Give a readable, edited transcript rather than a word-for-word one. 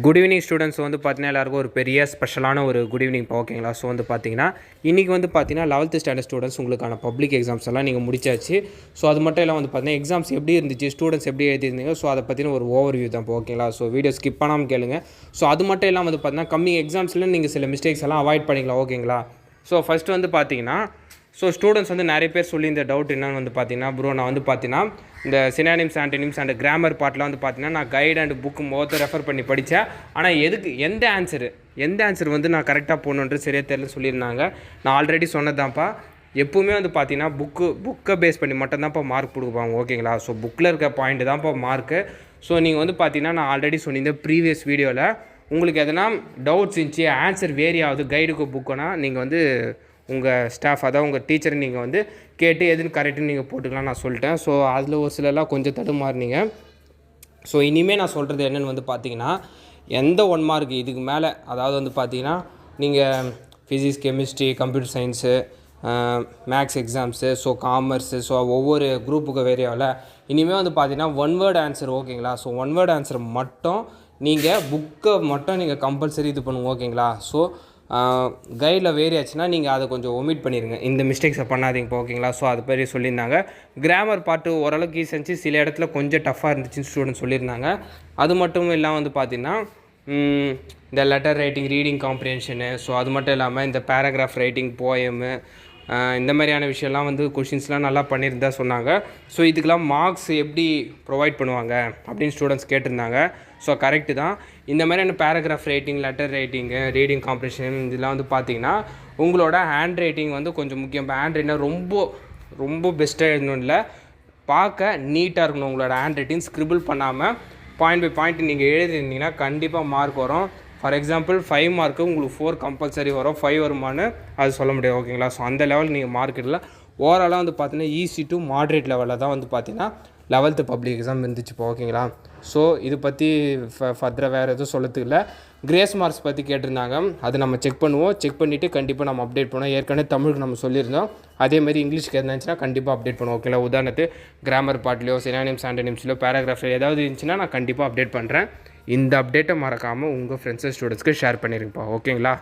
Good evening students வந்து பார்த்தீங்கன்னா எல்லாருக்கும் ஒரு பெரிய ஸ்பெஷலான ஒரு குட் ஈவினிங் ஓகேங்களா. ஸோ வந்து பார்த்தீங்கன்னா இன்றைக்கி வந்து பார்த்தீங்கன்னா 11th ஸ்டாண்டர்ட் ஸ்டூடெண்ட்ஸ் உங்களுக்கான பப்ளிக் எக்ஸாம்ஸ் எல்லாம் நீங்கள் முடிச்சாச்சு. ஸோ அது மட்டும் எல்லாம் வந்து பார்த்தீங்கன்னா எக்ஸாம்ஸ் எப்படி இருந்துச்சு, ஸ்டூடெண்ட்ஸ் எப்படி எழுதிருந்தீங்க, ஸோ அதை பற்றின ஒரு ஓவர்வியூ தான் ஓகேங்களா. ஸோ வீடியோ ஸ்கிப் பண்ணாமல் கேளுங்க. ஸோ அது மட்டும் எல்லாம் வந்து பார்த்தீங்கன்னா கம்மிங் எக்ஸாம்ஸில் நீங்கள் சில மிஸ்டேக்ஸ் எல்லாம் அவாய்ட் பண்ணிக்கலாம் ஓகேங்களா. ஸோ ஃபஸ்ட்டு வந்து பார்த்தீங்கன்னா ஸ்டூடெண்ட்ஸ் வந்து நிறைய பேர் சொல்லி இந்த டவுட் என்னன்னு வந்து பார்த்தீங்கன்னா, ப்ரோ நான் வந்து பார்த்தீங்கன்னா இந்த சினானிம்ஸ் ஆன்டனிம்ஸ் அண்ட் கிராமர் பார்ட்டில் வந்து பார்த்தீங்கன்னா நான் கைட் அண்ட் புக்கு மொத்தம் ரெஃபர் பண்ணி படித்தேன். ஆனால் எந்த ஆன்சர் வந்து நான் கரெக்டாக போகணுன்றது சரியாக தெரியல சொல்லியிருந்தாங்க. நான் ஆல்ரெடி சொன்னதான்ப்பா, எப்பவுமே வந்து பார்த்தீங்கன்னா புக்கை பேஸ் பண்ணி மட்டும்தான்ப்பா மார்க் கொடுப்பாங்க ஓகேங்களா. ஸோ புக்கில் இருக்க பாயிண்ட் தான்ப்பா மார்க்கு. ஸோ நீங்கள் வந்து பார்த்தீங்கன்னா நான் ஆல்ரெடி சொன்னிருந்தேன் ப்ரீவியஸ் வீடியோவில், உங்களுக்கு எதனா டவுட்ஸ் இருந்துச்சு, ஆன்சர் வேரி ஆகுது கைடுக்கு புக்குனா நீங்கள் வந்து உங்கள் ஸ்டாஃப் அதாவது உங்கள் டீச்சரை நீங்கள் வந்து கேட்டு எதுன்னு கரெக்டுன்னு நீங்கள் போட்டுக்கலாம் நான் சொல்லிட்டேன். ஸோ அதில் ஒரு சிலர்லாம் கொஞ்சம் தடுமாறினீங்க. ஸோ இனிமேல் நான் சொல்கிறது என்னென்னு வந்து பார்த்தீங்கன்னா, எந்த 1 மார்க் இதுக்கு மேலே அதாவது வந்து பார்த்தீங்கன்னா நீங்கள் physics, chemistry, computer science, maths exams, so commerce, so ஒவ்வொரு குரூப்புக்கு வேறையாவில் இனிமேல் வந்து பார்த்தீங்கன்னா 1 வேர்டு ஆன்சர் ஓகேங்களா. ஸோ 1 வேர்டு ஆன்சர் மட்டும் நீங்கள் புக்கை மட்டும் நீங்கள் கம்பல்சரி இது பண்ணுங்க ஓகேங்களா. ஸோ கைடில் வேரி ஆச்சுன்னா நீங்கள் அதை கொஞ்சம் ஒமிட் பண்ணிடுங்க, இந்த மிஸ்டேக்ஸை பண்ணாதீங்க ஓகேங்களா. ஸோ அது பெரிய சொல்லியிருந்தாங்க. கிராமர் பார்ட்டு ஓரளவுக்கு ஈஸி இருந்துச்சு, சில இடத்துல கொஞ்சம் டஃப்பாக இருந்துச்சுன்னு ஸ்டூடெண்ட் சொல்லியிருந்தாங்க. அது மட்டும் இல்லாமல் வந்து பார்த்திங்கன்னா இந்த லெட்டர் ரைட்டிங், ரீடிங் காம்ப்ரிஹென்ஷனு, ஸோ அது மட்டும் இல்லாமல் இந்த பேராகிராஃப் ரைட்டிங், போயமு, இந்த மாதிரியான விஷயம்லாம் வந்து கொஷின்ஸ்லாம் நல்லா பண்ணியிருந்தா சொன்னாங்க. ஸோ இதுக்கெலாம் மார்க்ஸ் எப்படி ப்ரொவைட் பண்ணுவாங்க அப்படின்னு ஸ்டூடெண்ட்ஸ் கேட்டிருந்தாங்க. ஸோ கரெக்டு தான். இந்த மாதிரியான paragraph writing, letter writing, reading comprehension இதெல்லாம் வந்து பார்த்திங்கன்னா உங்களோட ஹேண்ட் ரைட்டிங் வந்து கொஞ்சம் முக்கியம். இப்போ ஹேண்ட் ரைட்டிங் ரொம்ப பெஸ்ட்டாக எழுதணும் இல்லை, பார்க்க நீட்டாக இருக்கணும் உங்களோட ஹேண்ட் ரைட்டிங். ஸ்க்ரிபிள் பண்ணாமல் பாயிண்ட் பை பாயிண்ட் நீங்கள் எழுதிருந்தீங்கன்னா கண்டிப்பாக மார்க் வரும். ஃபார் எக்ஸாம்பிள் 5 மார்க்கு உங்களுக்கு 4 கம்பல்சரி வரும். 5 வருமானு அது சொல்ல முடியாது ஓகேங்களா. ஸோ அந்த லெவல் நீங்கள் மார்க் இல்லை. ஓவராலாக வந்து பார்த்தீங்கன்னா ஈஸி டு மாட்ரேட் லெவலில் தான் வந்து பார்த்தீங்கன்னா 11th பப்ளிக் எக்ஸாம் இருந்துச்சுப்போ ஓகேங்களா. ஸோ இது பற்றி ஃபர்தராக வேறு எதுவும் சொல்லத்துக்கு இல்லை. கிரேஸ் மார்க்ஸ் பற்றி கேட்டிருந்தாங்க, அதை நம்ம செக் பண்ணுவோம். செக் பண்ணிவிட்டு கண்டிப்பாக நம்ம அப்டேட் பண்ணுவோம். ஏற்கனவே தமிழுக்கு நம்ம சொல்லியிருந்தோம், அதேமாதிரி இங்கிலீஷ்க்கு இருந்துச்சுன்னா கண்டிப்பாக அப்டேட் பண்ணுவோம் ஓகேங்களா. உதாரணத்துக்கு கிராமர் பார்ட்லையோ, சினானிம்ஸ் ஆன்டனிம்ஸ்லையோ, பேராகிராஃப்லையோ ஏதாவது இருந்துச்சுன்னா நான் கண்டிப்பாக அப்டேட் பண்ணுறேன். இந்த அப்டேட்டை மறக்காமல் உங்கள் ஃப்ரெண்ட்ஸ் ஸ்டூடெண்ட்ஸ்க்கு ஷேர் பண்ணியிருப்பா ஓகேங்களா.